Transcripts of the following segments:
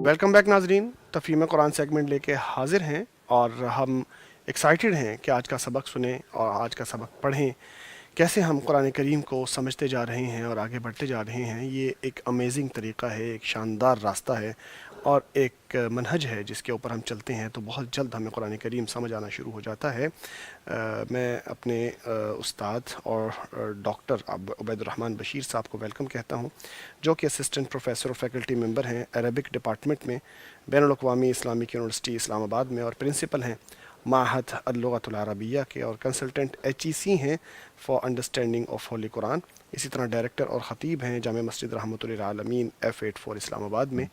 Welcome back ناظرین، تفہیم قرآن segment لے کے حاضر ہیں اور ہم ایکسائٹیڈ ہیں کہ آج کا سبق سنیں اور آج کا سبق پڑھیں۔ کیسے ہم قرآن کریم کو سمجھتے جا رہے ہیں اور آگے بڑھتے جا رہے ہیں، یہ ایک امیزنگ طریقہ ہے، ایک شاندار راستہ ہے اور ایک منہج ہے جس کے اوپر ہم چلتے ہیں تو بہت جلد ہمیں قرآن کریم سمجھ آنا شروع ہو جاتا ہے۔ میں اپنے استاد اور ڈاکٹر عبید الرحمن بشیر صاحب کو ویلکم کہتا ہوں، جو کہ اسسٹنٹ پروفیسر اور فیکلٹی ممبر ہیں عربک ڈپارٹمنٹ میں بین الاقوامی اسلامک یونیورسٹی اسلام آباد میں، اور پرنسپل ہیں معہد اللغۃ العربیہ کے، اور کنسلٹنٹ HEC ہیں فار انڈرسٹینڈنگ آف ہولی قرآن۔ اسی طرح ڈائریکٹر اور خطیب ہیں جامع مسجد رحمۃ للعالمین F84 اسلام آباد میں۔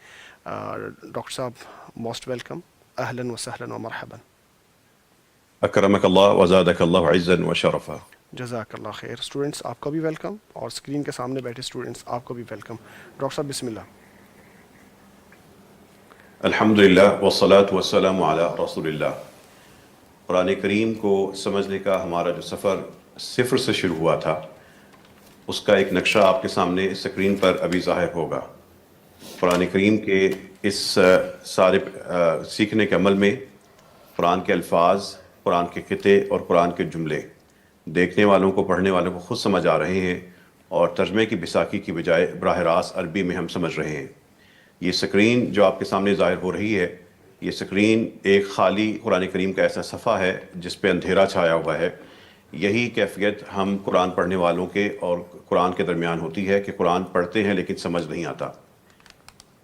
ڈاکٹر صاحب موسٹ ویلکم، اہلا وسہلا و مرحبا۔ اکرمک اللہ وزادک اللہ عزا وشرفا۔ جزاک اللہ خیر۔ اسٹوڈنٹس آپ کو بھی ویلکم، اور اسکرین کے سامنے بیٹھے اسٹوڈنٹس آپ کو بھی ویلکم۔ ڈاکٹر صاحب بسم اللہ۔ الحمدللہ والصلاة والسلام علی رسول اللہ۔ قرآن کریم کو سمجھنے کا ہمارا جو سفر صفر سے شروع ہوا تھا، اس کا ایک نقشہ آپ کے سامنے اسکرین پر ابھی ظاہر ہوگا۔ قرآن کریم کے اس سارے سیکھنے کے عمل میں قرآن کے الفاظ، قرآن کے قطعے اور قرآن کے جملے دیکھنے والوں کو، پڑھنے والوں کو خود سمجھ آ رہے ہیں، اور ترجمے کی بیساکھی کی بجائے براہ راست عربی میں ہم سمجھ رہے ہیں۔ یہ سکرین جو آپ کے سامنے ظاہر ہو رہی ہے، یہ سکرین ایک خالی قرآن کریم کا ایسا صفحہ ہے جس پہ اندھیرا چھایا ہوا ہے۔ یہی کیفیت ہم قرآن پڑھنے والوں کے اور قرآن کے درمیان ہوتی ہے کہ قرآن پڑھتے ہیں لیکن سمجھ نہیں آتا۔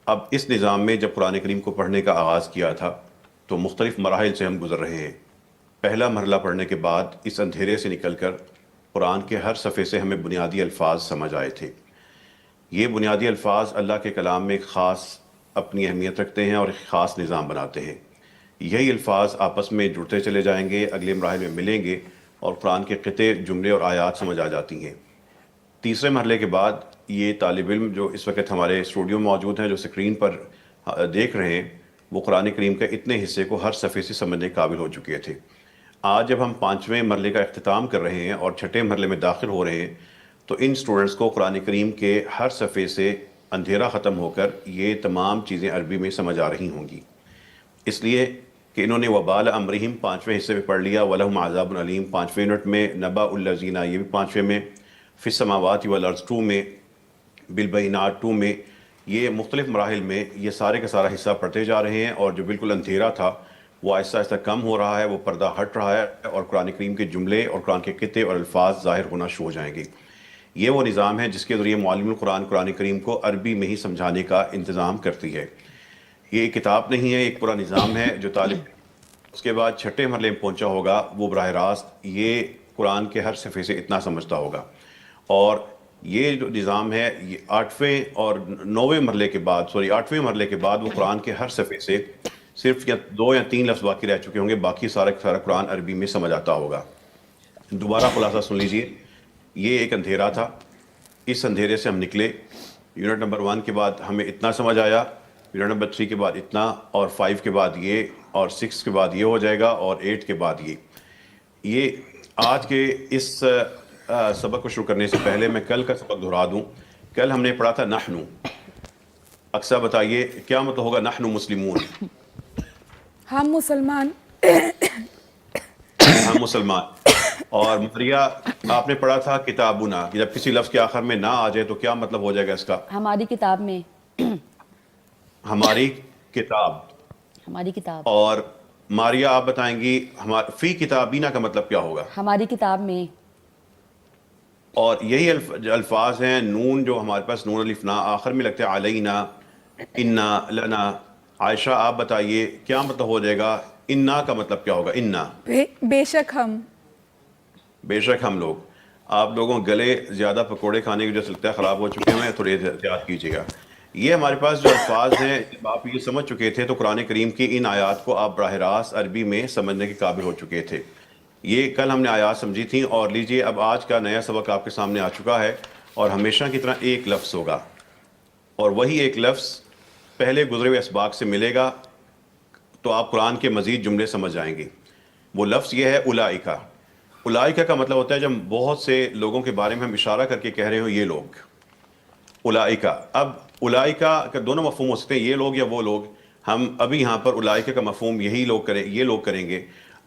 اب اس نظام میں جب قرآن کریم کو پڑھنے کا آغاز کیا تھا تو مختلف مراحل سے ہم گزر رہے ہیں۔ پہلا مرحلہ پڑھنے کے بعد اس اندھیرے سے نکل کر قرآن کے ہر صفحے سے ہمیں بنیادی الفاظ سمجھ آئے تھے۔ یہ بنیادی الفاظ اللہ کے کلام میں ایک خاص اپنی اہمیت رکھتے ہیں اور ایک خاص نظام بناتے ہیں۔ یہی الفاظ آپس میں جڑتے چلے جائیں گے، اگلے مراحل میں ملیں گے اور قرآن کے قطعے، جملے اور آیات سمجھ آ جاتی ہیں۔ تیسرے مرحلے کے بعد یہ طالب علم جو اس وقت ہمارے اسٹوڈیو میں موجود ہیں، جو سکرین پر دیکھ رہے ہیں، وہ قرآن کریم کے اتنے حصے کو ہر صفحے سے سمجھنے کے قابل ہو چکے تھے۔ آج جب ہم 5ویں مرحلے کا اختتام کر رہے ہیں اور 6ٹھے مرحلے میں داخل ہو رہے ہیں، تو ان سٹوڈنٹس کو قرآن کریم کے ہر صفحے سے اندھیرا ختم ہو کر یہ تمام چیزیں عربی میں سمجھ آ رہی ہوں گی، اس لیے کہ انہوں نے وبال امرہم 5ویں حصے میں پڑھ لیا، وَلَهُمْ عَذَابٌ عَلِيمٌ 5ویں یونٹ میں، نَبَأُ الَّذِينَ یہ بھی 5ویں میں، فِي السَّمَاوَاتِ وَالْأَرْضِ 2 میں، بِالْبَيِّنَاتِ 2 میں، یہ مختلف مراحل میں یہ سارے کا سارا حصہ پڑھتے جا رہے ہیں، اور جو بالکل اندھیرا تھا وہ آہستہ آہستہ کم ہو رہا ہے، وہ پردہ ہٹ رہا ہے، اور قرآن کریم کے جملے اور قرآن کے قطعے اور الفاظ ظاہر ہونا شروع ہو جائیں گے۔ یہ وہ نظام ہے جس کے ذریعے معلم القرآن قرآن کریم کو عربی میں ہی سمجھانے کا انتظام کرتی ہے۔ یہ ایک کتاب نہیں ہے، ایک پورا نظام ہے جو طالب اس کے بعد 6ٹھے مرحلے میں پہنچا ہوگا وہ براہ راست یہ قرآن کے ہر صفحے سے اتنا سمجھتا ہوگا۔ اور یہ جو نظام ہے، یہ 8ویں اور 9ویں مرحلے کے بعد 8ویں مرحلے کے بعد وہ قرآن کے ہر صفحے سے صرف 2 یا 3 لفظ باقی رہ چکے ہوں گے، باقی سارا قرآن عربی میں سمجھ آتا ہوگا۔ دوبارہ خلاصہ سن لیجئے، یہ ایک اندھیرا تھا، اس اندھیرے سے ہم نکلے۔ یونٹ نمبر 1 کے بعد ہمیں اتنا سمجھ آیا، یونٹ نمبر 3 کے بعد اتنا، اور 5 کے بعد یہ، اور 6 کے بعد یہ ہو جائے گا، اور 8 کے بعد یہ آج کے اس سبق کو شروع کرنے سے پہلے میں کل کا سبق دہرا دوں۔ کل ہم نے پڑھا تھا نحنو۔ اکثر بتائیے کیا مطلب ہوگا نحنو مسلمون؟ ہم مسلمان۔ ہم مسلمان۔ اور مریہ آپ نے پڑھا تھا کتابنا، جب کسی لفظ کے آخر میں نہ آ جائے تو کیا مطلب ہو جائے گا اس کا؟ ہماری کتاب میں۔ ہماری کتاب۔ ہماری کتاب۔ اور ماریہ آپ بتائیں گی فی کتابینا کا مطلب کیا ہوگا؟ ہماری کتاب میں۔ اور یہی الفاظ ہیں، نون جو ہمارے پاس نون الف نا آخر میں لگتے ہیں، علینا، انا، لنا۔ عائشہ آپ بتائیے کیا مطلب ہو جائے گا؟ انا کا مطلب کیا ہوگا؟ انا بے شک ہم۔ بے شک ہم لوگ۔ آپ لوگوں گلے زیادہ پکوڑے کھانے کی وجہ سے لگتا ہے خراب ہو چکے ہیں، تھوڑی احتیاط کیجیے گا۔ یہ ہمارے پاس جو الفاظ ہیں، جب آپ یہ سمجھ چکے تھے تو قرآن کریم کی ان آیات کو آپ براہ راست عربی میں سمجھنے کے قابل ہو چکے تھے۔ یہ کل ہم نے آیات سمجھی تھیں، اور لیجئے اب آج کا نیا سبق آپ کے سامنے آ چکا ہے، اور ہمیشہ کی طرح ایک لفظ ہوگا، اور وہی ایک لفظ پہلے گزرے ہوئے اسباق سے ملے گا تو آپ قرآن کے مزید جملے سمجھ جائیں گے۔ وہ لفظ یہ ہے اولئک۔ اولئک کا مطلب ہوتا ہے جب بہت سے لوگوں کے بارے میں ہم اشارہ کر کے کہہ رہے ہوں یہ لوگ، اولئک۔ اب اولائکا کا دونوں مفہوم ہو سکتے ہیں، یہ لوگ یا وہ لوگ. ہم ابھی یہاں پر اولائکا کا مفہوم یہ لوگ کریں گے.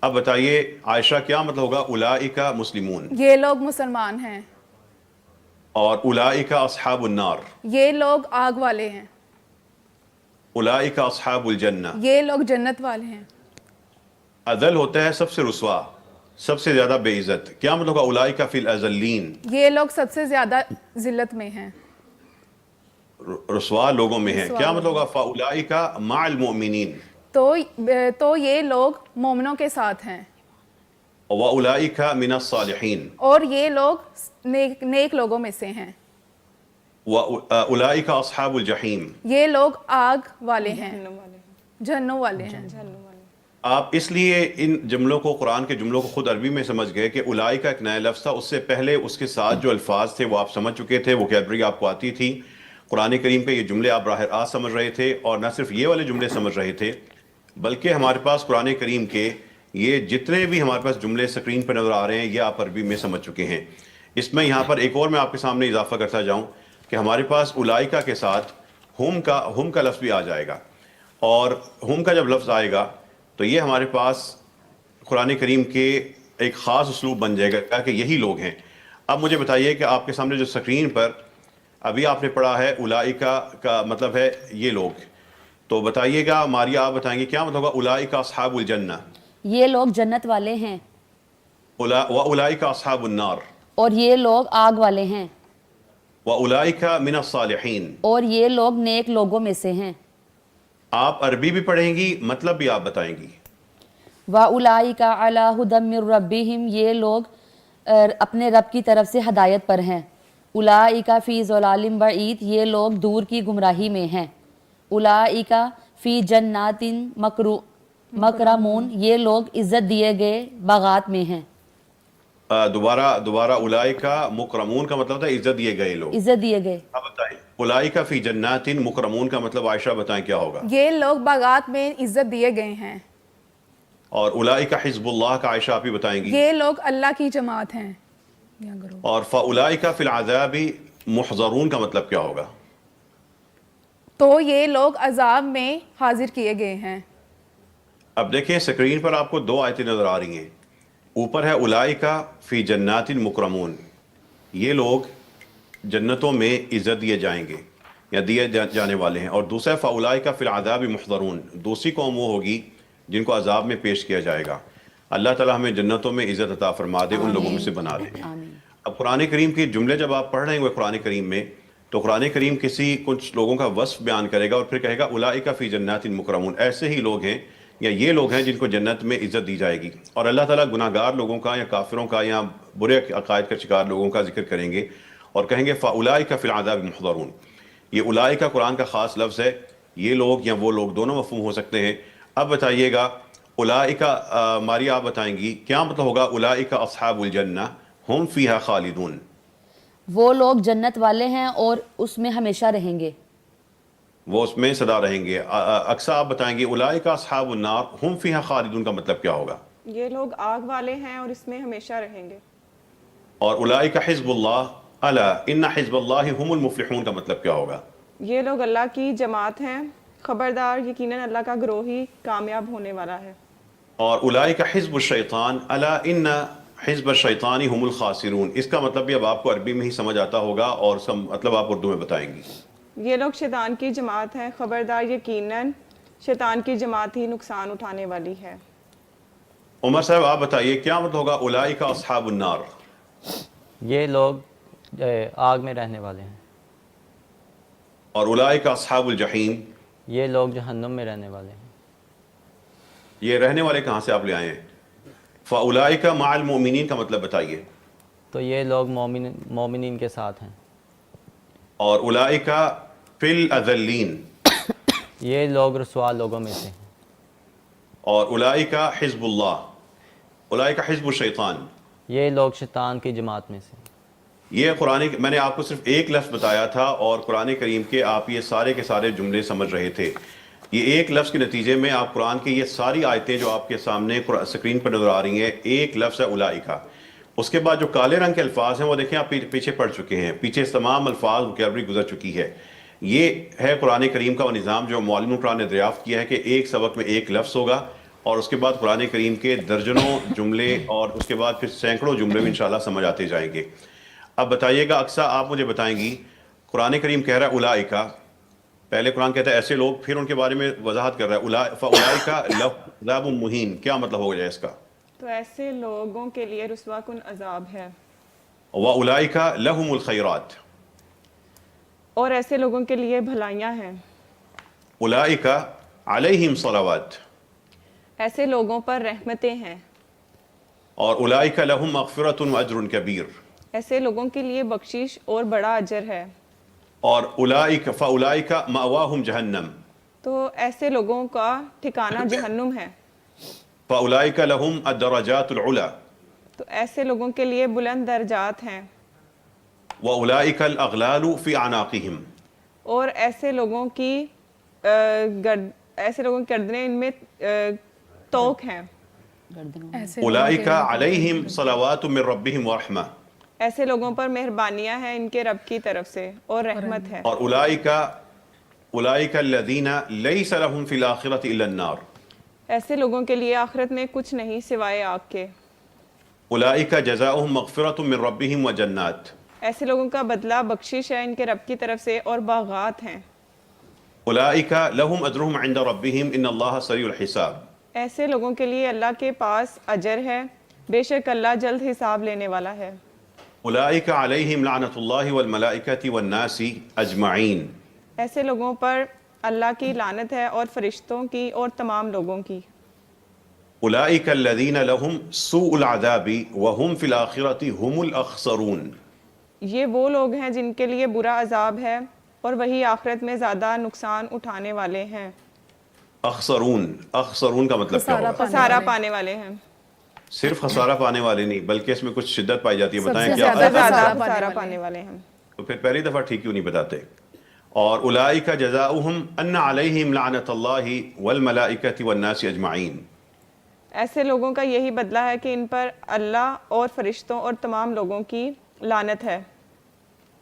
اب بتائیے عائشہ کیا مطلب ہوگا اولائکا مسلمون، یہ لوگ مسلمان ہیں. اور اولائکا اصحاب النار، یہ لوگ آگ والے ہیں. اولائکا اصحاب الجنہ. یہ لوگ جنت والے ہیں. اذل ہوتا ہے سب سے رسوا، سب سے زیادہ بے عزت. کیا مطلب ہوگا اولائکا فی الاذلین، یہ لوگ سب سے زیادہ ذلت میں ہیں. رسوا لوگوں میں ہیں. رسوا کیا لوگوں مطلب ہوگا فاولائکا مع المؤمنین، تو یہ لوگ مومنوں کے ساتھ ہیں. واولائکا من الصالحین، اور یہ لوگ نیک لوگوں میں سے ہیں. واولائکا اصحاب الجحیم. یہ لوگ آگ والے ہیں، جہنم والے ہیں. آپ اس لیے ان جملوں کو، قرآن کے جملوں کو خود عربی میں سمجھ گئے کہ اولائکا ایک نیا لفظ تھا. اس سے پہلے اس کے ساتھ جو الفاظ تھے وہ آپ سمجھ چکے تھے، وہ کیبری آپ کو آتی تھی. قرآن کریم کے یہ جملے آپ براہ راست سمجھ رہے تھے، اور نہ صرف یہ والے جملے سمجھ رہے تھے بلکہ ہمارے پاس قرآن کریم کے یہ جتنے بھی ہمارے پاس جملے سکرین پر نظر آ رہے ہیں یہ آپ عربی میں سمجھ چکے ہیں. اس میں یہاں پر ایک اور میں آپ کے سامنے اضافہ کرتا جاؤں کہ ہمارے پاس اولائکا کے ساتھ ہم کا لفظ بھی آ جائے گا، اور ہم کا جب لفظ آئے گا تو یہ ہمارے پاس قرآن کریم کے ایک خاص اسلوب بن جائے گا کہ یہی لوگ ہیں. اب مجھے بتائیے کہ آپ کے سامنے جو سکرین پر ابھی آپ نے پڑھا ہے اولائکا کا مطلب ہے یہ لوگ، تو بتائیے گا ماریا آپ بتائیں گے کیا مطلب ہوگا اولائکا اصحاب الجنہ، یہ لوگ جنت والے ہیں. واولائکا اصحاب النار، اور یہ لوگ آگ والے ہیں. واولائکا من الصالحین. اور یہ لوگ نیک لوگوں میں سے ہیں. آپ عربی بھی پڑھیں گی، مطلب بھی آپ بتائیں گی. وَأُولَٰئِكَ عَلَىٰ هُدًى مِّن رَّبِّهِمْ، یہ لوگ اپنے رب کی طرف سے ہدایت پر ہیں. اولئک فی ضلال بعید، یہ لوگ دور کی گمراہی میں ہیں. اولئک فی جنات مکرمون، یہ لوگ عزت دیے گئے باغات میں ہیں. دوبارہ اولائکا مکرمون کا مطلب تھا عزت دیے گئے لوگ. عزت دیے گئے. آپ بتائیں اولائکا فی جنات مکرمون کا مطلب عائشہ بتائیں کیا ہوگا. یہ لوگ باغات میں عزت دیے گئے ہیں. اور اولائکا حزب اللہ کا عائشہ آپ ہی بتائیں گی. یہ لوگ اللہ کی جماعت ہیں. اور فاولائکا فی العذاب محضرون کا مطلب کیا ہوگا. تو یہ لوگ عذاب میں حاضر کیے گئے ہیں. اب دیکھیں سکرین پر آپ کو دو آیتیں نظر آ رہی ہیں. اوپر ہے اولائکا فی جنات مکرمون، یہ لوگ جنتوں میں عزت دیے جائیں گے یا دیے جانے والے ہیں. اور دوسرا فاولائکا فی العذاب محضرون، دوسری قوم وہ ہوگی جن کو عذاب میں پیش کیا جائے گا. اللہ تعالیٰ ہمیں جنتوں میں عزت عطا فرما دے، ان لوگوں میں سے بنا دے. اب قرآن کریم کے جملے جب آپ پڑھ رہے ہیں قرآن کریم میں، تو قرآن کریم کچھ لوگوں کا وصف بیان کرے گا اور پھر کہے گا اولئک فی جنات مکرمون، ایسے ہی لوگ ہیں یا یہ لوگ ہیں جن کو جنت میں عزت دی جائے گی. اور اللہ تعالیٰ گناہ گار لوگوں کا یا کافروں کا یا برے عقائد کا شکار لوگوں کا ذکر کریں گے اور کہیں گے فاولئک فی العذاب محضرون. یہ اولئک کا قرآن کا خاص لفظ ہے، یہ لوگ یا وہ لوگ دونوں مفہوم ہو سکتے ہیں. اب بتائیے گا اولئک، ماریا آپ بتائیں گی کیا مطلب ہوگا اولئک اصحاب الجنہ ہم فیہا خالدون. وہ لوگ جنت والے ہیں اور اس میں ہمیشہ رہیں گے. وہ اس میں سدا رہیں گے. اکثر آپ بتائیں گے اولئک اصحاب النار ہم فیہا خالدون کا مطلب کیا ہوگا. یہ لوگ آگ والے ہیں اور اس میں ہمیشہ رہیں گے. اور اولئک حزب اللہ الا ان حزب اللہ هم المفلحون کا مطلب کیا ہوگا. یہ لوگ اللہ کی جماعت ہیں، خبردار یقیناً اللہ کا گروہ ہی کامیاب ہونے والا ہے. اور اولئک حزب الشیطان الا ان حزب الشیطان هم الخاسرون، اس کا مطلب بھی اب آپ کو عربی میں ہی سمجھ آتا ہوگا اور مطلب آپ اردو میں بتائیں گی. یہ لوگ شیطان کی جماعت ہیں، خبردار یقیناً شیطان کی جماعت ہی نقصان اٹھانے والی ہے. عمر صاحب آپ بتائیے کیا مطلب ہوگا اولئک اصحاب النار. یہ لوگ آگ میں رہنے والے ہیں. اور اولئک اصحاب الجحیم، یہ لوگ جہنم میں رہنے والے ہیں. یہ رہنے والے کہاں سے آپ لے آئے ہیں. فاولئک مع المؤمنین کا مطلب بتائیے. تو یہ لوگ مومنین کے ساتھ ہیں. اور اولئک فی الاذلین، یہ لوگ رسوا لوگوں میں سے ہیں. اور اولئک حزب اللہ، اولئک حزب الشیطان، یہ لوگ شیطان کی جماعت میں سے. یہ میں نے آپ کو صرف ایک لفظ بتایا تھا اور قرآن کریم کے آپ یہ سارے کے سارے جملے سمجھ رہے تھے. یہ ایک لفظ کے نتیجے میں آپ قرآن کی یہ ساری آیتیں جو آپ کے سامنے سکرین پر نظر آ رہی ہیں، ایک لفظ ہے اولئک. اس کے بعد جو کالے رنگ کے الفاظ ہیں وہ دیکھیں آپ پیچھے پڑ چکے ہیں، پیچھے تمام الفاظ وکیبلری گزر چکی ہے. یہ ہے قرآن کریم کا وہ نظام جو معلم قرآن نے دریافت کیا ہے کہ ایک سبق میں ایک لفظ ہوگا اور اس کے بعد قرآن کریم کے درجنوں جملے اور اس کے بعد پھر سینکڑوں جملے بھی انشاءاللہ سمجھ آتے جائیں گے. اب بتائیے گا اقصیٰ آپ مجھے بتائیں گی قرآن کریم کہہ رہا ہے اولئک، پہلے قرآن کہتا ہے ایسے لوگ، پھر ان کے بارے میں وضاحت کر رہا ہے فاولئک لهم عذاب مہین، کیا مطلب ہو جائے اس کا؟ تو ایسے لوگوں کے لیے رسوا کن عذاب ہے. واولئک لهم الخیرات، اور ایسے لوگوں کے لیے بھلائیاں ہیں. اولئک علیہم صلوات، ایسے لوگوں پر رحمتیں ہیں. اور اولئک لهم مغفرۃ واجر کبیر، ایسے لوگوں کے لیے بخشش اور بڑا اجر ہے. اور اولئک فاولئک مأواہم جہنم، تو ایسے لوگوں کا ٹھکانہ جہنم ہے. فاولئک لهم الدرجات العلی، تو ایسے لوگوں کے لیے بلند درجات ہیں. واولئک الاغلال فی اعناقہم، اور ایسے لوگوں کی گردنیں ان میں توق ہیں. اولئک علیہم صلوات من ربہم ورحمہ، ایسے لوگوں پر مہربانیاں ہیں ان کے رب کی طرف سے اور رحمت ہے. اور اولئک الذین لیس لهم فی الآخرۃ الا النار، ایسے لوگوں کے لیے آخرت میں کچھ نہیں سوائے آگ کے. اولئک جزاؤہم مغفرۃ من ربہم وجنات، ایسے لوگوں کا بدلہ بخشش ہے ان کے رب کی طرف سے اور باغات ہیں. اولئک لهم اجرہم عند ربہم ان اللہ سریع الحساب، ایسے لوگوں کے لیے اللہ کے پاس اجر ہے، بے شک اللہ جلد حساب لینے والا ہے. اولئک علیہم لعنۃ اللہ والملائکۃ والناس اجمعین، ایسے لوگوں پر اللہ کی لعنت ہے اور فرشتوں کی اور تمام لوگوں کی. اولئک الذین لهم سوء العذاب وهم فی الآخرۃ هم الاخسرون، یہ وہ لوگ ہیں جن کے لیے برا عذاب ہے اور وہی آخرت میں زیادہ نقصان اٹھانے والے ہیں. اخسرون، اخسرون کا مطلب کیا ہوگا؟ خسارہ پانے والے ہیں. صرف خسارہ پانے والے نہیں بلکہ اس میں کچھ شدت پائی جاتی ہے، بتائیں سب کیا؟ سے زیادہ خسارہ پانے والے ہیں. تو پھر پہلی دفعہ ٹھیک کیوں نہیں بتاتے؟ اور اولئک جزاؤہم ان علیہم لعنۃ اللہ والملائکۃ والناس اجمعین، ایسے لوگوں کا یہی بدلہ ہے کہ ان پر اللہ اور فرشتوں اور تمام لوگوں کی لعنت ہے.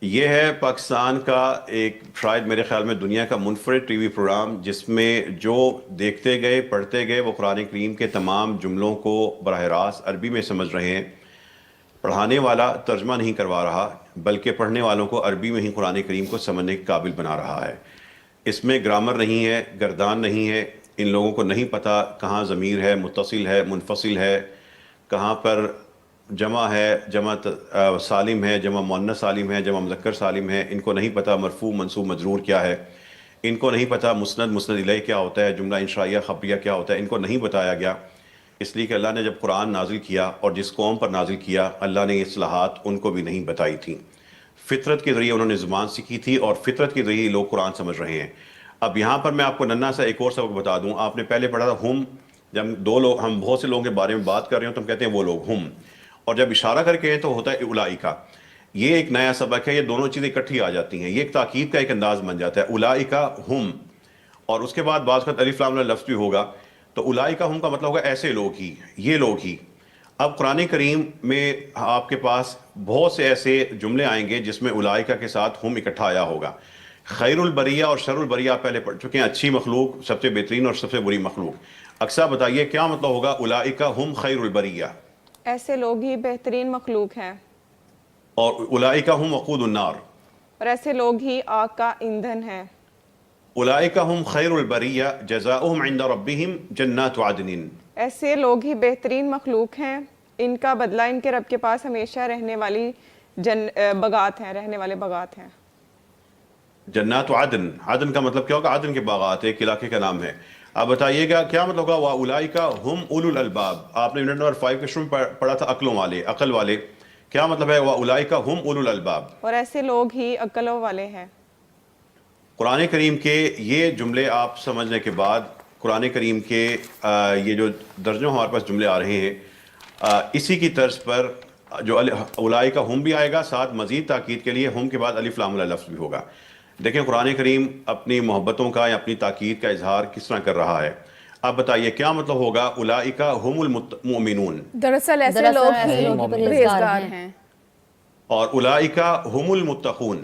یہ ہے پاکستان کا ایک شاید میرے خیال میں دنیا کا منفرد ٹی وی پروگرام جس میں جو دیکھتے گئے پڑھتے گئے وہ قرآن کریم کے تمام جملوں کو براہ راست عربی میں سمجھ رہے ہیں. پڑھانے والا ترجمہ نہیں کروا رہا بلکہ پڑھنے والوں کو عربی میں ہی قرآن کریم کو سمجھنے کے قابل بنا رہا ہے. اس میں گرامر نہیں ہے، گردان نہیں ہے، ان لوگوں کو نہیں پتہ کہاں ضمیر ہے، متصل ہے، منفصل ہے، کہاں پر جمع ہے، جمع سالم ہے، جمع مؤنث سالم ہے، جمع مذکر سالم ہے. ان کو نہیں پتہ مرفوع منصوب مجرور کیا ہے، ان کو نہیں پتہ مسند مسند الیہ کیا ہوتا ہے، جملہ انشائیہ خبریہ کیا ہوتا ہے، ان کو نہیں بتایا گیا. اس لیے کہ اللہ نے جب قرآن نازل کیا اور جس قوم پر نازل کیا اللہ نے یہ اصلاحات ان کو بھی نہیں بتائی تھیں. فطرت کے ذریعے انہوں نے زبان سیکھی تھی اور فطرت کے ذریعے لوگ قرآن سمجھ رہے ہیں. اب یہاں پر میں آپ کو ننھا سا ایک اور سبق بتا دوں. آپ نے پہلے پڑھا تھا ہم، جب ہم بہت سے لوگوں کے بارے میں بات کر رہے ہوں تو ہم کہتے ہیں وہ لوگ ہم، اور جب اشارہ کر کے ہیں تو ہوتا ہے اولئک. یہ ایک نیا سبق ہے، یہ دونوں چیزیں اکٹھی آ جاتی ہیں، یہ ایک تاکید کا ایک انداز بن جاتا ہے. اولئک ہم، اور اس کے بعد بعض کا الف لام لفظ بھی ہوگا تو اولئک ہم کا مطلب ہوگا ایسے لوگ ہی، یہ لوگ ہی. اب قرآن کریم میں آپ کے پاس بہت سے ایسے جملے آئیں گے جس میں اولئک کے ساتھ ہم اکٹھا آیا ہوگا. خیر البریہ اور شر البریہ آپ پہلے پڑھ چکے ہیں، اچھی مخلوق، سب سے بہترین اور سب سے بری مخلوق. اقصیٰ بتائیے کیا مطلب ہوگا اولئک ہم خیر البریہ؟ ایسے لوگ ہی بہترین مخلوق ہیں. اور اولئک ہم وقود النار، اور ایسے لوگ ہی آگ کا ایندھن ہیں. اولئک ہم خیر البریہ جزاؤہم عند ربہم جنات عدن، ایسے لوگ ہی بہترین مخلوق ہیں، ان کا بدلہ ان کے رب کے پاس ہمیشہ رہنے والی بغات ہیں، رہنے والے بغات ہیں. جنات عدن، عدن کا مطلب کیا ہوگا؟ عدن کے باغات ایک علاقے کا نام ہے. اب بتائیے گا کیا مطلب ہوگا واولئک ہم اولو الالباب؟ آپ نے یونٹ نمبر 5 کے شروع میں پڑھا تھا عقلوں والے، عقل والے. کیا مطلب ہے واولئک ہم اولو الالباب؟ اور ایسے لوگ ہی عقلوں والے ہیں. قرآن کریم کے یہ جملے آپ سمجھنے کے بعد قرآن کریم کے یہ جو درجوں ہمارے پاس جملے آ رہے ہیں اسی کی طرز پر جو اولئک ہم بھی آئے گا، ساتھ مزید تاکید کے لیے ہم کے بعد الف لام لفظ بھی ہوگا. دیکھیں قرآن کریم اپنی محبتوں کا یا اپنی تاکید کا اظہار کس طرح کر رہا ہے. اب بتائیے کیا مطلب ہوگا اولئک ہم المؤمنون؟ دراصل ایسے لوگ ہی پرہیزگار ہیں. اور اولئک ہم المتقون؟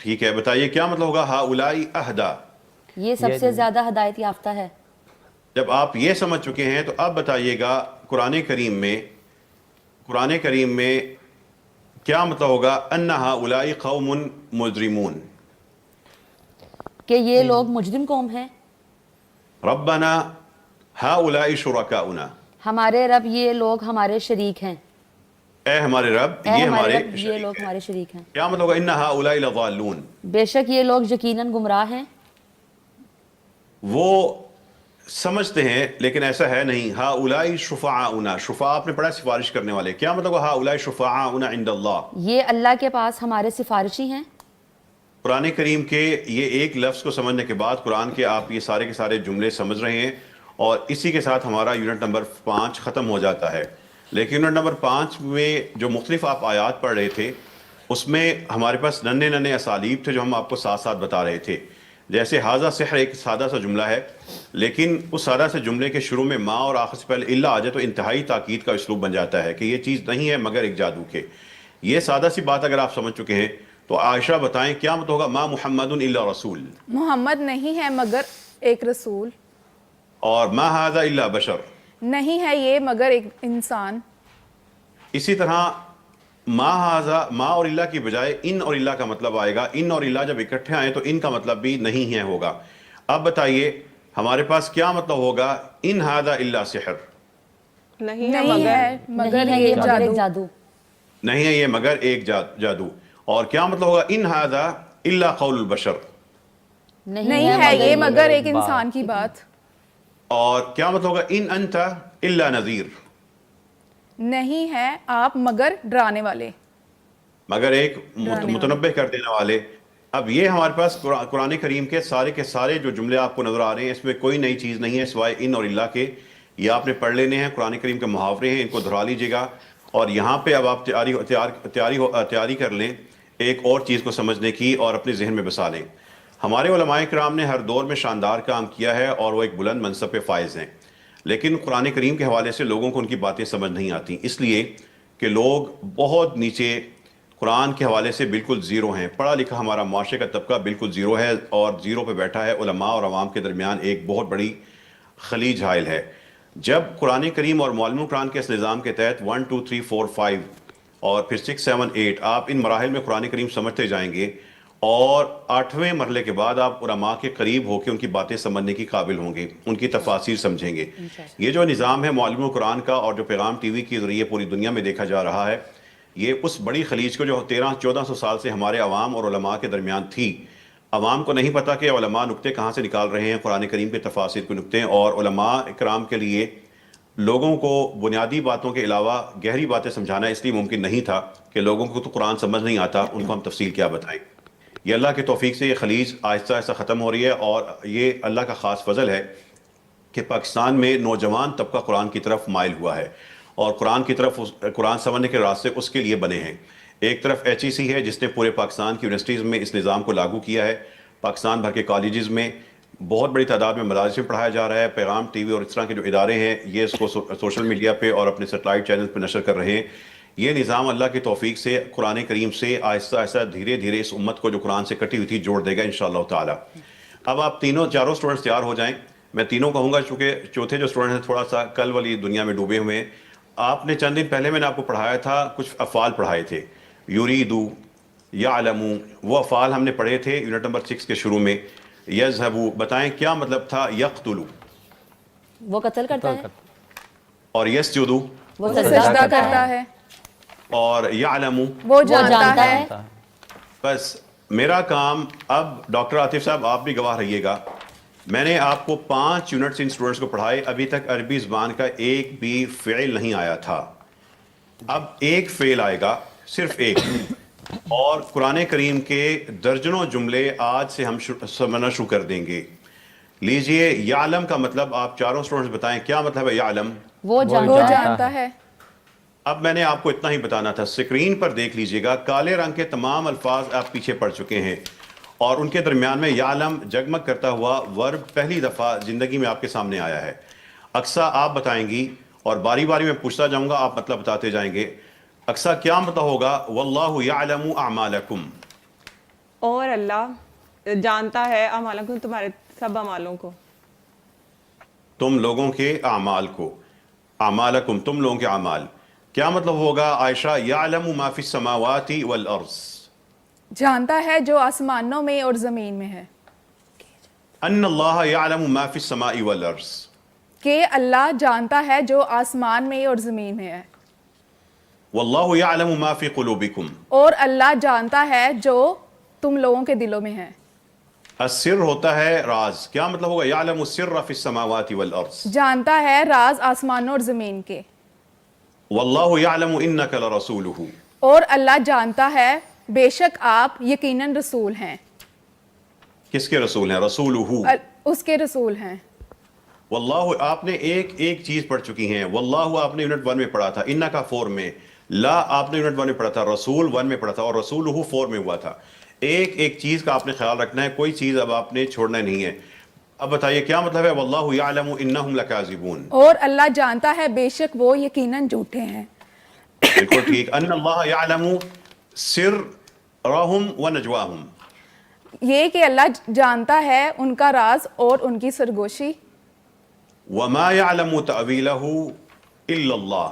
ٹھیک ہے، بتائیے کیا مطلب ہوگا ہاؤلائی اہدا؟ یہ سب سے زیادہ ہدایت یافتہ ہے۔ جب آپ یہ سمجھ چکے ہیں تو اب بتائیے گا قرآن کریم میں کیا مطلب ہوگا ان ہاؤلائی قوم مجرمون؟ کہ یہ لوگ مجرم قوم ہیں۔ ربنا ہاؤلائی شرکاؤنا، ہمارے رب یہ لوگ ہمارے شریک ہیں۔ اے ہمارے رب اے یہ ہمارے ہمارے رب یہ شریک لوگ ہیں۔ ہمارے شریک ہیں۔ کیا مطلب ہوگا ان ہاؤلائی لضالون؟ بے شک یہ لوگ یقیناً گمراہ ہیں۔ وہ سمجھتے ہیں لیکن ایسا ہے نہیں۔ ہاؤلائی شفعاؤنا، شفاء آپ نے پڑھا سفارش کرنے والے، کیا مطلب ہوگا ہاؤلائی شفعاؤنا عند اللہ؟ یہ اللہ کے پاس ہمارے سفارشی ہیں۔ قرآن کریم کے یہ ایک لفظ کو سمجھنے کے بعد قرآن کے آپ یہ سارے کے سارے جملے سمجھ رہے ہیں، اور اسی کے ساتھ ہمارا یونٹ نمبر 5 ختم ہو جاتا ہے۔ لیکن یونٹ نمبر 5 میں جو مختلف آپ آیات پڑھ رہے تھے اس میں ہمارے پاس ننے اسالیب تھے جو ہم آپ کو ساتھ ساتھ بتا رہے تھے۔ جیسے حاضہ سحر ایک سادہ سا جملہ ہے، لیکن اس سادہ سے جملے کے شروع میں ما اور آخر سے پہلے الا آ جائے تو انتہائی تاکید کا اسلوب بن جاتا ہے کہ یہ چیز نہیں ہے مگر ایک جادو کے۔ یہ سادہ سی بات اگر آپ سمجھ چکے ہیں تو عائشہ بتائیں کیا مطلب ہوگا ما محمد الا رسول؟ محمد نہیں ہے مگر ایک رسول، اور ما ھذا الا بشر، نہیں ہے یہ مگر ایک انسان۔ اسی طرح ما ھذا، ما اور اللہ کی بجائے ان اور اللہ کا مطلب آئے گا۔ ان اور اللہ جب اکٹھے آئیں تو ان کا مطلب بھی نہیں ہے ہوگا۔ اب بتائیے ہمارے پاس کیا مطلب ہوگا ان ھذا الا سحر؟ نہیں ہے نہیں ہے مگر نہیں ہے یہ ایک مگر ایک جادو۔ جادو۔ نہیں ہے یہ مگر ایک جادو۔ اور کیا مطلب ہوگا ان ھذا الا قول البشر؟ نہیں ہے یہ مگر ایک انسان کی بات۔ اور کیا مطلب ہوگا ان انت الا نذیر؟ نہیں ہے آپ مگر ڈرانے والے۔ مگر ایک متنبہ کر دینے والے۔ اب یہ ہمارے پاس قرآن کریم کے سارے جو جملے آپ کو نظر آ رہے ہیں اس میں کوئی نئی چیز نہیں ہے سوائے ان اور اللہ کے۔ یہ آپ نے پڑھ لینے ہیں، قرآن کریم کے محاورے ہیں، ان کو دہرا لیجیے گا۔ اور یہاں پہ اب آپ تیاری کر لیں ایک اور چیز کو سمجھنے کی اور اپنے ذہن میں بسا لیں۔ ہمارے علماء کرام نے ہر دور میں شاندار کام کیا ہے اور وہ ایک بلند منصب پہ فائز ہیں، لیکن قرآن کریم کے حوالے سے لوگوں کو ان کی باتیں سمجھ نہیں آتی، اس لیے کہ لوگ بہت نیچے قرآن کے حوالے سے بالکل زیرو ہیں۔ پڑھا لکھا ہمارا معاشرے کا طبقہ بالکل زیرو ہے، اور زیرو پہ بیٹھا ہے۔ علماء اور عوام کے درمیان ایک بہت بڑی خلیج حائل ہے۔ جب قرآن کریم اور معلم قرآن کے اس نظام کے تحت 1 2 3 4 5 اور پھر 6 7 8 آپ ان مراحل میں قرآن کریم سمجھتے جائیں گے، اور 8ویں مرحلے کے بعد آپ علماء کے قریب ہو کے ان کی باتیں سمجھنے کی قابل ہوں گے، ان کی تفاسیر سمجھیں گے۔ یہ جو نظام ہے معلم قرآن کا اور جو پیغام ٹی وی کے ذریعے پوری دنیا میں دیکھا جا رہا ہے، یہ اس بڑی خلیج کو جو 1300-1400 سال سے ہمارے عوام اور علماء کے درمیان تھی، عوام کو نہیں پتا کہ علماء نکتے کہاں سے نکال رہے ہیں قرآن کریم کے تفاسیر کے نکتے، اور علماء اکرام کے لیے لوگوں کو بنیادی باتوں کے علاوہ گہری باتیں سمجھانا اس لیے ممکن نہیں تھا کہ لوگوں کو تو قرآن سمجھ نہیں آتا، ان کو ہم تفصیل کیا بتائیں۔ یہ اللہ کے توفیق سے یہ خلیج آہستہ آہستہ ختم ہو رہی ہے، اور یہ اللہ کا خاص فضل ہے کہ پاکستان میں نوجوان طبقہ قرآن کی طرف مائل ہوا ہے، اور قرآن کی طرف قرآن سمجھنے کے راستے اس کے لیے بنے ہیں۔ ایک طرف HEC ہے جس نے پورے پاکستان کی یونیورسٹیز میں اس نظام کو لاگو کیا ہے، پاکستان بھر کے کالجز میں بہت بڑی تعداد میں مدارس میں پڑھایا جا رہا ہے۔ پیغام ٹی وی اور اس طرح کے جو ادارے ہیں یہ اس کو سوشل میڈیا پہ اور اپنے سیٹلائٹ چینل پہ نشر کر رہے ہیں۔ یہ نظام اللہ کی توفیق سے قرآن کریم سے آہستہ آہستہ دھیرے دھیرے اس امت کو جو قرآن سے کٹی ہوئی تھی جوڑ دے گا انشاءاللہ تعالی۔ اب آپ چاروں اسٹوڈنٹس تیار ہو جائیں۔ میں تینوں کہوں گا چونکہ چوتھے جو اسٹوڈنٹ ہیں تھوڑا سا کل والی دنیا میں ڈوبے ہوئے ہیں۔ آپ نے چند دن پہلے میں نے آپ کو پڑھایا تھا، کچھ افعال پڑھائے تھے، یریدو، یعلمو، وہ افعال ہم نے پڑھے تھے یونٹ نمبر 6 کے شروع میں۔ یذہبو، بتائیں کیا مطلب تھا یقتلو؟ وہ قتل کرتا ہے۔ اور یسجدو؟ وہ سجدہ کرتا ہے۔ اور یعلمو؟ وہ جانتا ہے۔ بس میرا کام اب ڈاکٹر عاطف صاحب آپ بھی گواہ رہیے گا، میں نے آپ کو 5 یونٹس ان اسٹوڈنٹس کو پڑھائے، ابھی تک عربی زبان کا ایک بھی فعل نہیں آیا تھا۔ اب ایک فعل آئے گا، صرف ایک، اور قرآن کریم کے درجنوں جملے آج سے ہم سمجھنا شروع کر دیں گے۔ لیجئے یعلم کا مطلب آپ چاروں اسٹوڈنٹس بتائیں کیا مطلب ہے یعلم؟ وہ جانتا ہے۔ اب میں نے آپ کو اتنا ہی بتانا تھا، اسکرین پر دیکھ لیجئے گا، کالے رنگ کے تمام الفاظ آپ پیچھے پڑ چکے ہیں، اور ان کے درمیان میں یعلم جگمگ کرتا ہوا ورب پہلی دفعہ زندگی میں آپ کے سامنے آیا ہے۔ اقصیٰ آپ بتائیں گی اور باری باری میں پوچھتا جاؤں گا، آپ مطلب بتاتے جائیں گے۔ اقصیٰ کیا مطلب ہوگا واللہ یعلم اعمالکم؟ اور اللہ جانتا ہے اعمالکم تمہارے سب اعمالوں کو. تم لوگوں کے اعمال کو. اعمالکم تم لوگوں کے اعمال. کیا مطلب ہوگا عائشہ؟ یعلم ما فی السماوات والارض. جانتا ہے جو آسمانوں میں اور زمین میں ہے. ان اللہ یعلم ما فی السماء والارض. کہ اللہ جانتا ہے جو آسمان میں اور زمین میں ہے. واللہ یعلم ما فی قلوبکم. اور اللہ جانتا ہے جو تم لوگوں کے دلوں میں ہے. السر ہوتا ہے راز. کیا مطلب ہوگا؟ یعلم السر فی السماوات والارض. جانتا ہے راز آسمانوں اور زمین کے. واللہ یعلم انک لرسولہ. اور اللہ جانتا ہے بے شک آپ یقیناً رسول ہیں. کس کے رسول ہیں؟ رسولہ. اس کے رسول ہیں. واللہ آپ نے ایک چیز پڑھ چکی ہیں. واللہ آپ نے یونٹ 1 میں پڑھا تھا، انکا 4 میں، لا آپ نے یونٹ 1 میں پڑھا تھا، رسول 1 میں پڑھا تھا، اور رسولہ 4 میں ہوا تھا. ایک چیز کا آپ نے خیال رکھنا ہے، کوئی چیز اب آپ نے چھوڑنا نہیں ہے. اب بتائیے کیا مطلب ہے واللہ یعلم انہم لکاذبون. اور اللہ جانتا ہے بے شک وہ یقیناً جھوٹے ہیں. بالکل ٹھیک. ان اللہ یعلم سرہم ونجواہم. یہ کہ اللہ جانتا ہے ان کا راز اور ان کی سرگوشی. وما یعلم تأویلہ الا اللہ.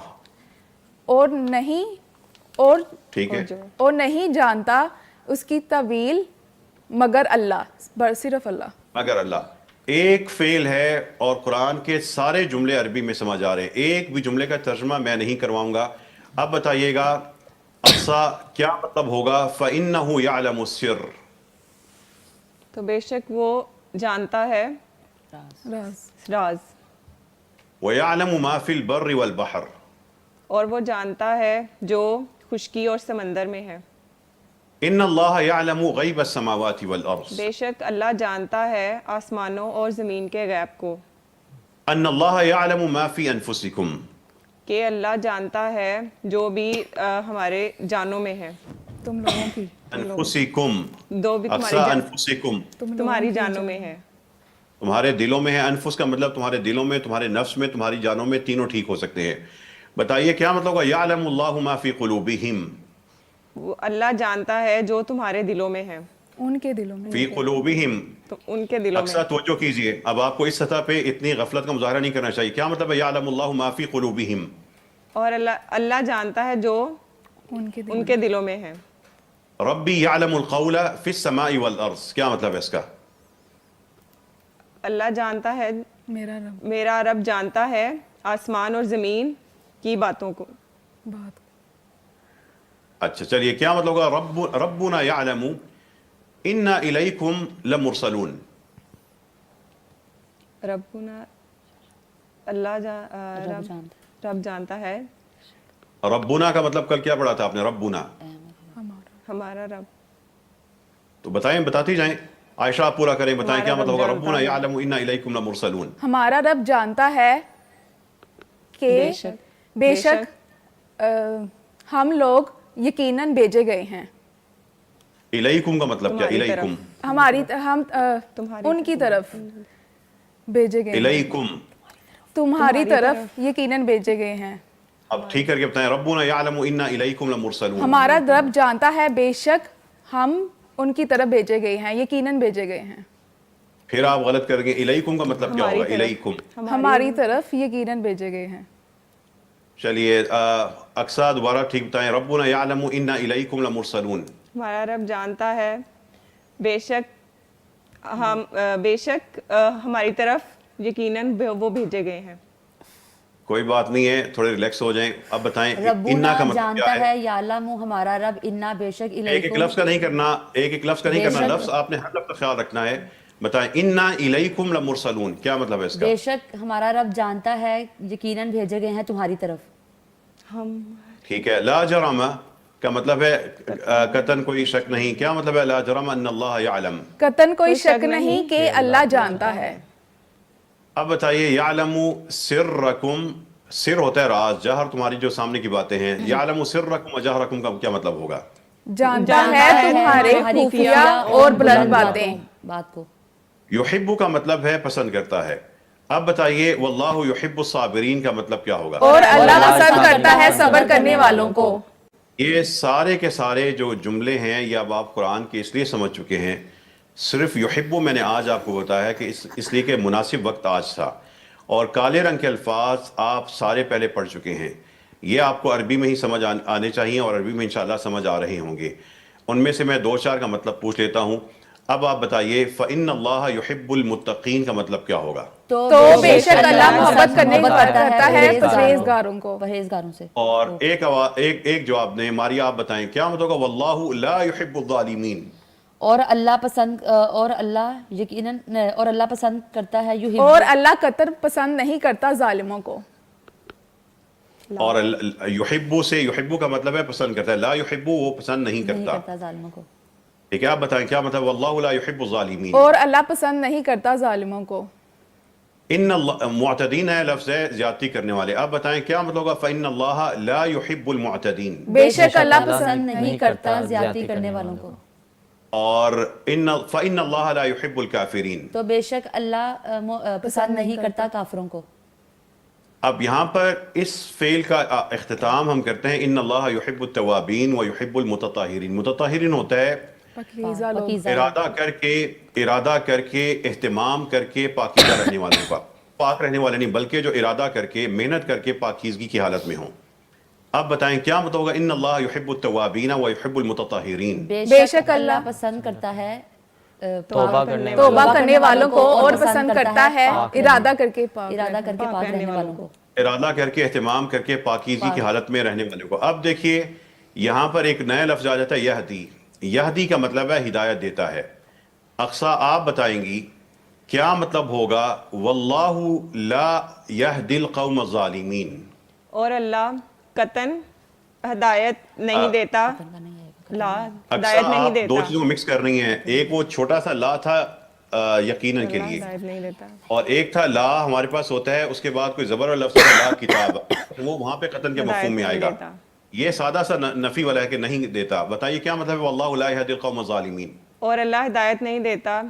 اور نہیں اور ٹھیک ہے. اور نہیں جانتا اس کی تعویل مگر اللہ، صرف اللہ. مگر اللہ. ایک فعل ہے اور قرآن کے سارے جملے عربی میں سمجھ آ رہے ہیں. ایک بھی جملے کا ترجمہ میں نہیں کرواؤں گا. اب بتائیے گا اقصا کیا مطلب ہوگا؟ فَإِنَّهُ يَعْلَمُ السِّرَّ. تو بے شک وہ جانتا ہے راز. وَيَعْلَمُ مَا فِي الْبَرِّ وَالْبَحْرِ. اور وہ جانتا ہے جو خشکی اور سمندر میں ہے. ان اللہ یعلم غیب السماوات والارض. بے شک اللہ جانتا ہے آسمانوں اور زمین کے غیب کو. ان اللہ یعلم ما فی انفسکم. کہ اللہ جانتا ہے جو بھی ہمارے جانوں میں ہے. تم لوگوں کی انفسکم. دو بھی اقصا انفسکم. تمہاری جانوں میں ہے. تمہارے دلوں میں ہے. انفس کا مطلب تمہارے دلوں میں، تمہارے نفس میں، تمہاری جانوں میں، تینوں ٹھیک ہو سکتے ہیں. بتائیے کیا مطلب ہوگا یعلم اللہ ما فی قلوبہم. وہ اللہ جانتا ہے جو تمہارے دلوں میں ہے. ان کے دلوں میں. فی قلوبہم. تو ان کے دلوں اقصا میں. توجہ کیجئے. اب آپ کو اس سطح پہ اتنی غفلت کا مظاہرہ نہیں کرنا چاہیے. کیا مطلب ہے یعلم اللہ ما فی قلوبہم؟ اور اللہ جانتا ہے جو ان کے دلوں میں ہے. ربی یعلم القول فی السماء والارض. کیا مطلب ہے اس کا؟ اللہ جانتا ہے، میرا رب جانتا ہے آسمان اور زمین کی باتوں کو. اچھا چلیے کیا مطلب ہوگا ربنا یعلم انا الیکم لمرسلون. ربنا رب جانتا ہے. ربنا کا مطلب کل کیا پڑھا تھا آپ نے؟ ربنا ہمارا رب. تو بتائیں، بتاتی جائیں. عائشہ آپ پورا کریں، بتائیں کیا مطلب ہوگا ربنا یعلم انا الیکم لمرسلون. ہمارا رب جانتا ہے کہ بے شک ہم لوگ یقیناً بھیجے گئے ہیں. الیکم کا مطلب کیا؟ الیکم ہم ان کی طرف بھیجے گئے ہیں. الیکم تمہاری طرف یقیناً بھیجے گئے ہیں. اب ٹھیک کر کے بتائیں ربنا یعلم انا الیکم لمرسلون. ہمارا رب جانتا ہے بے شک ہم ان کی طرف بھیجے گئے ہیں، یقیناً بھیجے گئے ہیں. پھر آپ غلط کر گے. الیکم کا مطلب کیا ہوگا؟ الیکم ہماری طرف یقیناً بھیجے گئے ہیں. چلیے اقصا دوبارہ ٹھیک بتائیں. ربنا یعلم انا الیکم لمرسلون. ہمارا رب جانتا ہے بے شک ہماری طرف یقیناً وہ بھیجے گئے ہیں. کوئی بات نہیں ہے، تھوڑے ریلیکس ہو جائیں. اب بتائیں ربنا انا کا مطلب جانتا کیا ہے؟ ہے یعلم ہمارا رب انا بے شک ایک لفظ کا نہیں کرنا، ایک لفظ کا نہیں کرنا. لفظ آپ نے ہر لفظ کا خیال رکھنا ہے. بتائیں انا الیکم لمرسلون کیا مطلب ہے اس کا؟ بے شک ہمارا رب جانتا ہے یقیناً بھیجے گئے ہیں تمہاری طرف. ٹھیک ہے. لا جرم کا مطلب ہے قطعاً کوئی شک نہیں. کیا مطلب ہے لا جرم ان اللہ یعلم؟ قطعاً کوئی شک نہیں کہ اللہ جانتا ہے. اب بتائیے یعلم سرکم. سر ہوتا ہے راز، جہر تمہاری جو سامنے کی باتیں ہیں. یعلم سرکم و جہرکم کا کیا مطلب ہوگا؟ جانتا ہے تمہارے خفیہ اور بلند بات کو. یحب کا مطلب ہے پسند کرتا ہے. اب بتائیے واللہ یحب الصابرین کا مطلب کیا ہوگا؟ اور اللہ پسند کرتا ہے صبر کرنے والوں کو. یہ سارے کے سارے جو جملے ہیں یہ اب آپ قرآن کے اس لیے سمجھ چکے ہیں، صرف یحبو میں نے آج آپ کو بتایا کہ اس لیے کہ مناسب وقت آج تھا، اور کالے رنگ کے الفاظ آپ سارے پہلے پڑھ چکے ہیں، یہ آپ کو عربی میں ہی سمجھ آنے چاہیے اور عربی میں انشاءاللہ سمجھ آ رہے ہوں گے۔ ان میں سے میں دو چار کا مطلب پوچھ لیتا ہوں۔ اب آپ بتائیے فَإِنَّ اللَّهَ يُحِبُّ الْمُتَّقِينَ کا مطلب کیا ہوگا؟ تو بے شک اللہ محبت کرتا ہے پرہیزگاروں کو، پرہیزگاروں سے۔ اور ایک جواب دیں، ماریا آپ بتائیں کیا مطلب ہوگا؟ وَاللَّهُ لَا يُحِبُّ الظَّالِمِينَ۔ اور اللہ پسند کرتا ہے اور اللہ قطر پسند نہیں کرتا ظالموں کو۔ اور یحبو سے یحبو کا مطلب ہے پسند کرتا ہے، لا یحبو وہ پسند نہیں کرتا۔ ظالموں کو۔ ٹھیک ہے، آپ بتائیں کیا مطلب واللہ لا یحب الظالمین؟ اور اللہ پسند نہیں کرتا ظالموں کو۔ ان اللہ معتدین ہے، لفظ ہے زیادتی کرنے والے۔ آپ بتائیں کیا مطلب ہوگا فإن اللہ لا یحب المعتدین؟ بے شک اللہ پسند نہیں کرتا زیادتی کرنے والوں کو۔ اور فإن اللہ لا یحب الکافرین، تو بے شک اللہ پسند نہیں کرتا کافروں کو۔ اب یہاں پر اس فعل کا اختتام ہم کرتے ہیں ان اللہ یحب التوابین و یحب المتطہرین۔ متطہرین ہوتا ہے پاکیزہ لوگ، ارادہ کر کے اہتمام کر کے پاکیزہ رہنے والوں کا، پاک رہنے والے نہیں بلکہ جو ارادہ کر کے محنت کر کے پاکیزگی کی حالت میں ہوں۔ اب بتائیں کیا مطلب ہوگا ان اللہ یحب التوابین و یحب المتطہرین؟ بے شک اللہ پسند کرتا ہے توبہ کرنے والوں کو اور پسند کرتا ہے ارادہ کر کے پاک رہنے والوں کو۔ ارادہ کر کے اہتمام کر کے پاکیزگی کی حالت میں رہنے والوں کو۔ اب دیکھیے یہاں پر ایک نیا لفظ آ جاتا ہے یہدی۔ یہدی کا مطلب ہے ہدایت دیتا ہے۔ اقصا آپ بتائیں گی کیا مطلب ہوگا واللہ لا یہدی القوم الظالمین؟ اور اللہ قطن ہدایت نہیں دیتا، لا ہدایت اقصا نہیں آپ دیتا، دو چیزوں کو مکس کر رہی ہیں، ایک وہ چھوٹا سا لا تھا یقیناً کے لیے، ہدایت نہیں دیتا، اور ایک تھا لا ہمارے پاس ہوتا ہے اس کے بعد کوئی زبر اور لفظ لا کتاب، وہ وہاں پہ قطن کے مفہوم میں آئے گا۔ یہ سادہ سا نفی والا ہے کہ نہیں دیتا۔ بتائیے کیا مطلب ہے واللہ لا یہدی القوم الظالمین؟ اور اللہ ہدایت نہیں دیتا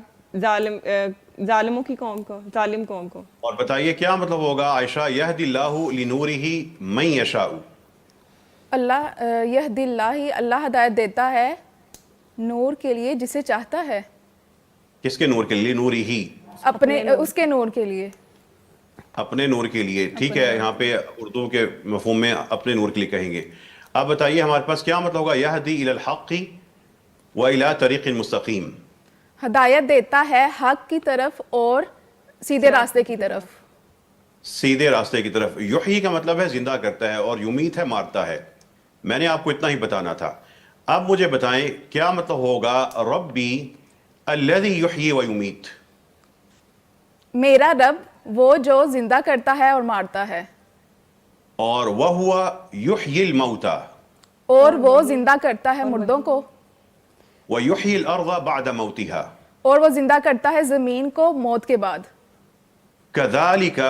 ظالموں کی قوم کو، ظالم قوم کو۔ اور بتائیے کیا مطلب ہوگا عائشہ یہدی اللہ لنورہ من یشاء؟ اللہ یہدی اللہ ہدایت دیتا ہے نور کے لیے جسے چاہتا ہے۔ کس کے نور کے لیے؟ نورہ ہی، اپنے اس کے نور کے لیے، اپنے نور کے لیے۔ ٹھیک ہے، یہاں پہ اردو کے مفہوم میں اپنے نور کے لیے کہیں گے۔ اب بتائیے ہمارے پاس کیا مطلب ہوگا یہدی الی الحق و الی طریق مستقیم؟ ہدایت دیتا ہے حق کی طرف اور سیدھے راستے کی طرف۔ سیدھے راستے کی طرف۔ یحیی کا مطلب ہے زندہ کرتا ہے اور یمیت ہے مارتا ہے۔ میں نے آپ کو اتنا ہی بتانا تھا۔ اب مجھے بتائیں کیا مطلب ہوگا ربی الذی یحیی و یمیت؟ میرا رب وہ جو زندہ کرتا ہے اور مارتا ہے، اور وَهُوَ يُحْيِي الْمَوْتَى، اور وہ زندہ کرتا ہے مردوں کو، وَيُحْيِي الْأَرْضَ بَعْدَ مَوْتِهَا، اور وہ زندہ کرتا ہے زمین کو موت کے بعد۔ كَذَلِكَ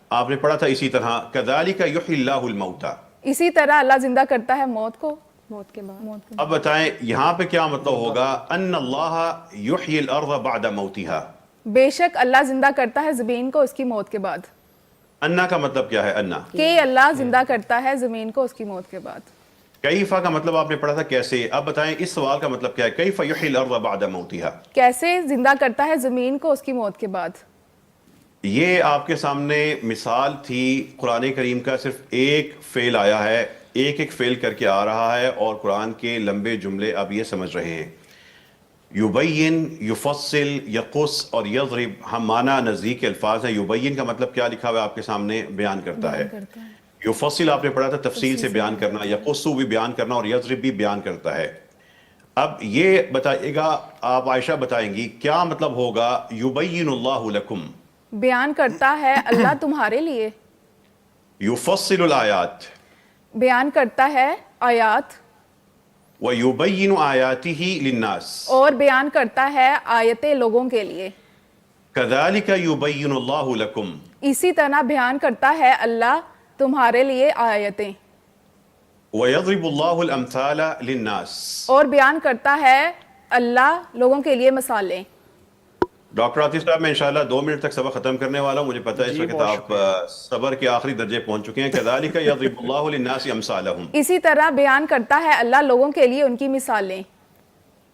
آپ نے پڑھا تھا اسی طرح كَذَلِكَ يُحْيِي اللَّهُ الْمَوْتَى۔ اسی طرح اللہ زندہ کرتا ہے موت کو، موت کے بعد۔ اب بتائیں یہاں پہ کیا مطلب ہوگا ان اللہ یحیی الارض بعد موتها؟ بے شک اللہ زندہ کرتا ہے زمین کو اس کی موت کے بعد۔ انا کا مطلب کیا ہے؟ انا کہ اللہ زندہ کرتا ہے زمین کو اس کی موت کے بعد۔ کیفا کا مطلب آپ نے پڑھا تھا کیسے۔ اب بتائیں اس سوال کا مطلب کیا ہے؟ کیف یحیی الارض بعد موتها، کیسے زندہ کرتا ہے زمین کو اس کی موت کے بعد۔ یہ آپ کے سامنے مثال تھی۔ قرآن کریم کا صرف ایک فعل آیا ہے، ایک ایک فعل کر کے آ رہا ہے، اور قرآن کے لمبے جملے اب یہ سمجھ رہے ہیں۔ یبین، یفصل، یقص اور یضرب ہم معنی نزدیک الفاظ ہیں۔ یبین کا مطلب کیا لکھا ہوا ہے آپ کے سامنے؟ بیان کرتا ہے۔ یفصل آپ نے پڑھا تھا تفصیل سے بیان کرنا، یقص بھی بیان کرنا، اور یضرب بھی بیان کرتا ہے۔ اب یہ بتائیے گا، آپ عائشہ بتائیں گی کیا مطلب ہوگا یبین اللہ لکم؟ بیان کرتا ہے اللہ تمہارے لیے، یفصل الآیات، بیان کرتا ہے آیات، وَيُبَيِّنُ آیَاتِهِ لِلنَّاسِ، اور بیان کرتا ہے آیتیں لوگوں کے لیے۔ كَذَلِكَ يُبَيِّنُ اللَّهُ لَكُمْ، اسی طرح بیان کرتا ہے اللہ تمہارے لیے آیتیں، وَيَضْرِبُ اللَّهُ الْأَمْثَالَ لِلنَّاسِ، اور بیان کرتا ہے اللہ لوگوں کے لیے مثالیں۔ ڈاکٹر عاطف صاحب میں انشاءاللہ 2 منٹ تک سبق ختم کرنے والا ہوں. مجھے پتہ ہے اس جی، وقت بہت آپ صبر کے آخری درجے پہنچ چکے ہیں. کذالک یضرب اللہ للناس امثالهم. اسی طرح بیان کرتا ہے اللہ لوگوں کے لیے ان کی مثالیں.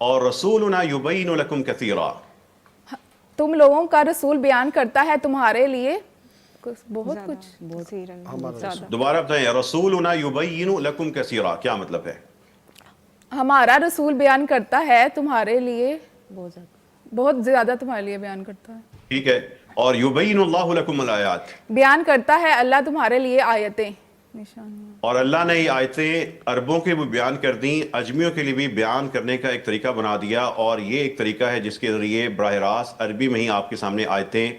اور رسولنا یبین لکم کثیرا. تم لوگوں کا رسول بیان کرتا ہے تمہارے لیے بہت کچھ. زیادہ دوبارہ بتائیں. رسولنا یبین لکم کثیرا کیا مطلب ہے؟ ہمارا رسول بیان کرتا ہے تمہارے لیے بہت زیادہ تمہارے لیے بیان کرتا ہے. ٹھیک ہے. اور یبین اللہ لکم الآیات. بیان کرتا ہے اللہ تمہارے لیے آیتیں نشانیاں. اور اللہ نے یہ آیتیں عربوں کے بھی بیان کر دیں, اجمیوں کے لیے بھی بیان کرنے کا ایک طریقہ بنا دیا. اور یہ ایک طریقہ ہے جس کے ذریعے براہ راست عربی میں ہی آپ کے سامنے آیتیں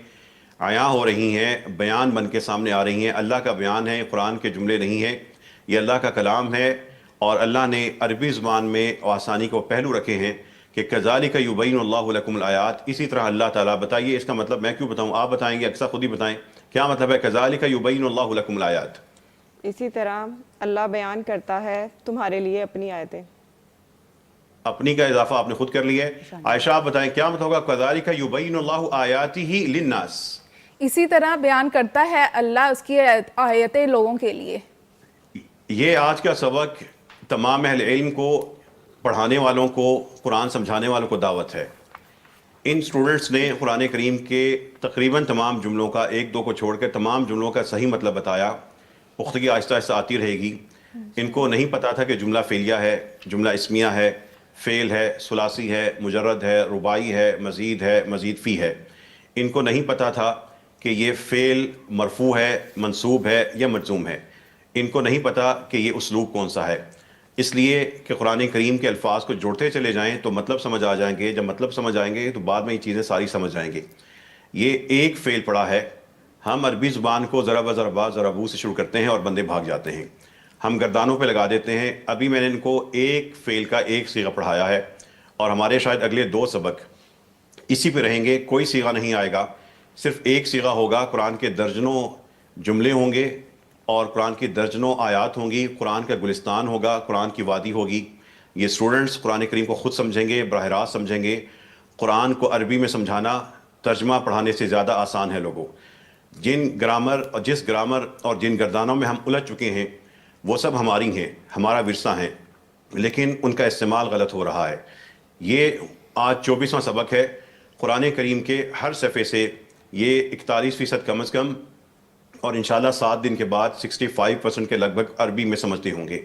عیاں ہو رہی ہیں, بیان بن کے سامنے آ رہی ہیں. اللہ کا بیان ہے, قرآن کے جملے نہیں ہیں, یہ اللہ کا کلام ہے. اور اللہ نے عربی زبان میں آسانی کو پہلو رکھے ہیں کہ کذالک یبین اللہ لکم الآیات. اسی طرح اللہ تعالیٰ, بتائیے اس کا مطلب میں کیوں بتاؤں, آپ بتائیں گے, اکثر خود ہی بتائیں کیا مطلب ہے کذالک یبین اللہ لکم الآیات. اسی طرح اللہ بیان کرتا ہے تمہارے لیے اپنی آیتیں. اپنی کا اضافہ آپ نے خود کر لیا ہے. عائشہ آپ بتائیں کیا مطلب ہوگا کذالک یبین اللہ آیاتہ للناس. اسی طرح بیان کرتا ہے اللہ اس کی آیتیں لوگوں کے لیے. یہ آج کا سبق تمام اہل علم کو, پڑھانے والوں کو, قرآن سمجھانے والوں کو دعوت ہے. ان سٹوڈنٹس نے قرآن کریم کے تقریباً تمام جملوں کا, ایک دو کو چھوڑ کے تمام جملوں کا صحیح مطلب بتایا. پختگی آہستہ آہستہ آتی رہے گی. ان کو نہیں پتا تھا کہ جملہ فعلیہ ہے, جملہ اسمیہ ہے, فعل ہے, ثلاثی ہے, مجرد ہے, رباعی ہے, مزید ہے, مزید فی ہے. ان کو نہیں پتا تھا کہ یہ فعل مرفوع ہے, منصوب ہے یا مجزوم ہے. ان کو نہیں پتا کہ یہ اسلوب کون سا ہے. اس لیے کہ قرآن کریم کے الفاظ کو جوڑتے چلے جائیں تو مطلب سمجھ آ جائیں گے. جب مطلب سمجھ آئیں گے تو بعد میں یہ چیزیں ساری سمجھ آئیں گے. یہ ایک فعل پڑا ہے. ہم عربی زبان کو ضرب ضربا ضربو سے شروع کرتے ہیں اور بندے بھاگ جاتے ہیں. ہم گردانوں پہ لگا دیتے ہیں. ابھی میں نے ان کو ایک فعل کا ایک صیغہ پڑھایا ہے اور ہمارے شاید اگلے 2 سبق اسی پہ رہیں گے. کوئی صیغہ نہیں آئے گا, صرف ایک صیغہ ہوگا. قرآن کے درجنوں جملے ہوں گے اور قرآن کی درجنوں آیات ہوں گی. قرآن کا گلستان ہوگا, قرآن کی وادی ہوگی. یہ سٹوڈنٹس قرآن کریم کو خود سمجھیں گے, براہ راست سمجھیں گے. قرآن کو عربی میں سمجھانا ترجمہ پڑھانے سے زیادہ آسان ہے. لوگوں جس گرامر اور جن گردانوں میں ہم الجھ چکے ہیں وہ سب ہماری ہیں, ہمارا ورثہ ہیں, لیکن ان کا استعمال غلط ہو رہا ہے. یہ آج 24واں سبق ہے. قرآن کریم کے ہر صفحے سے یہ 41% کم از کم, اور انشاءاللہ 7 دن کے بعد 65% کے لگ بھگ عربی میں سمجھتے ہوں گے.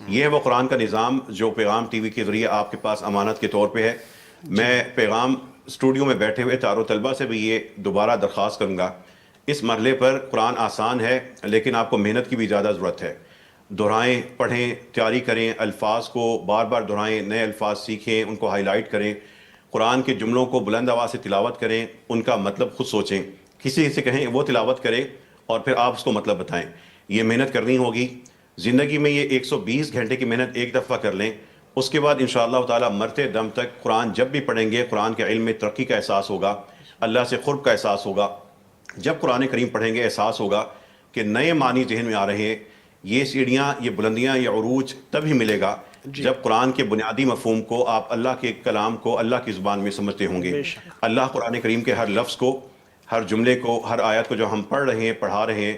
یہ ہے وہ قرآن کا نظام جو پیغام ٹی وی کے ذریعے آپ کے پاس امانت کے طور پہ ہے. میں پیغام اسٹوڈیو میں بیٹھے ہوئے طالب طلبہ سے بھی یہ دوبارہ درخواست کروں گا. اس مرحلے پر قرآن آسان ہے لیکن آپ کو محنت کی بھی زیادہ ضرورت ہے. دہرائیں, پڑھیں, تیاری کریں, الفاظ کو بار بار دہرائیں, نئے الفاظ سیکھیں, ان کو ہائی لائٹ کریں. قرآن کے جملوں کو بلند آواز سے تلاوت کریں, ان کا مطلب خود سوچیں. کسی سے کہیں وہ تلاوت کرے اور پھر آپ اس کو مطلب بتائیں. یہ محنت کرنی ہوگی. زندگی میں یہ 120 گھنٹے کی محنت ایک دفعہ کر لیں. اس کے بعد انشاءاللہ تعالی مرتے دم تک قرآن جب بھی پڑھیں گے قرآن کے علم میں ترقی کا احساس ہوگا, اللہ سے قرب کا احساس ہوگا. جب قرآن کریم پڑھیں گے احساس ہوگا کہ نئے معنی ذہن میں آ رہے ہیں. یہ سیڑھیاں, یہ بلندیاں, یہ عروج تب ہی ملے گا جب قرآن کے بنیادی مفہوم کو آپ اللہ کے کلام کو اللہ کی زبان میں سمجھتے ہوں گے. اللہ قرآن کریم کے ہر لفظ کو, ہر جملے کو, ہر آیت کو جو ہم پڑھ رہے ہیں, پڑھا رہے ہیں,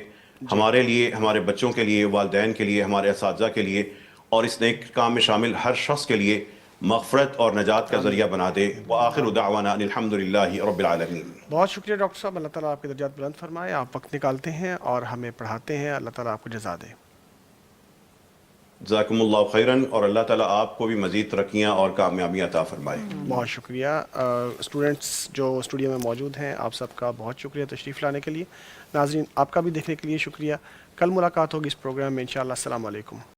ہمارے لیے, ہمارے بچوں کے لیے, والدین کے لیے, ہمارے اساتذہ کے لیے اور اس نیک کام میں شامل ہر شخص کے لیے مغفرت اور نجات کا ذریعہ بنا دے. وآخر دعوانا الحمدللہ رب العالمین. بہت شکریہ ڈاکٹر صاحب, اللہ تعالیٰ آپ کے درجات بلند فرمائے. آپ وقت نکالتے ہیں اور ہمیں پڑھاتے ہیں, اللہ تعالیٰ آپ کو جزا دے. جزاکم اللہ خیراً, اور اللہ تعالیٰ آپ کو بھی مزید ترقیاں اور کامیابیاں عطا فرمائے. بہت شکریہ. اسٹوڈنٹس جو اسٹوڈیو میں موجود ہیں, آپ سب کا بہت شکریہ تشریف لانے کے لیے. ناظرین آپ کا بھی دیکھنے کے لیے شکریہ. کل ملاقات ہوگی اس پروگرام میں انشاءاللہ. السلام علیکم.